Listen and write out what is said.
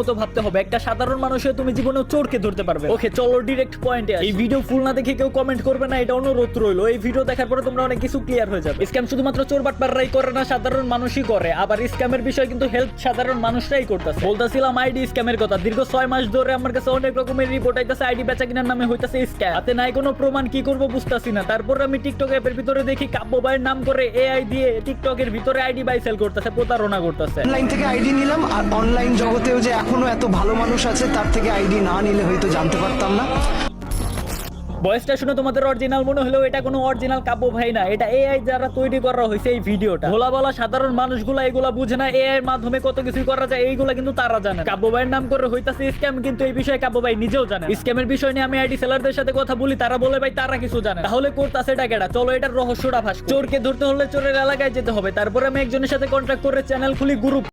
মতো ভাবতে হবে। একটা সাধারণ মানুষ হয়ে তুমি জীবনে চোরকে ধরতে পারবে। ওকে চলো ডিরেক্ট পয়েন্টে আসি। এই ভিডিও ফুল না দেখে কেউ কমেন্ট করবে না, এটা অনুরোধ রইলো। এই ভিডিও দেখার পরে তোমরা অনেক কিছু ক্লিয়ার হয়ে যাবে। স্ক্যাম শুধুমাত্র চোর বাটপাররাই করে না, সাধারণ মানুষই করে। আবার স্ক্যামের বিষয় কিন্তু হেল্প সাধারণ মানুষরাই করতেছে। বলতাছিলাম আইডি স্ক্যামের কথা। দীর্ঘ 6 মাস ধরে আমার কাছে অনেক রকমের রিপোর্ট আইতাছে আইডি বেচা কিনার নামে হইতাছে স্ক্যাম। হাতে নাই কোনো প্রমাণ, কি করব বুঝতাছি না। তারপর আমি টিকটক অ্যাপের ভিতরে দেখি কাব্য ভাইয়ের নাম করে এআই দিয়ে টিকটকের ভিতরে আইডি বাই সেল করতেছে, প্রতারণা করতেছে। অনলাইন থেকে আইডি নিলাম, আর অনলাইন জগতেও যে এখনো এত ভালো মানুষ আছে তার থেকে আইডি না নিলে হয়তো জানতে পারতাম না। ভয়েসটা শুনে তোমাদের অরিজিনাল মনে হলেও এটা কোনো অরিজিনাল কাব্য ভাই না, এটা এআই দ্বারা তৈরি করা হয়েছে এই ভিডিওটা। ভোলা বলা সাধারণ মানুষগুলা এগুলা বুঝে না, এআই এর মাধ্যমে কত কিছু করা যায় এইগুলা কিন্তু তারা জানে। কাব্য ভাইয়ের নাম করে হইতাছে স্ক্যাম, কিন্তু এই বিষয়ে কাব্য ভাই নিজেও জানে। স্ক্যামের বিষয় নিয়ে আমি আইডি সেলারদের সাথে কথা বলি, তারা বলে ভাই তারা কিছু জানে। তাহলে করতাছে এটা কেডা? চলো এটার রহস্যটা ফাঁস করি। চোরকে ধরতে হলে চোরের এলাকায় যেতে হবে। তারপরে আমি একজনের সাথে কন্ট্যাক্ট করে চ্যানেল খুলি, গ্রুপ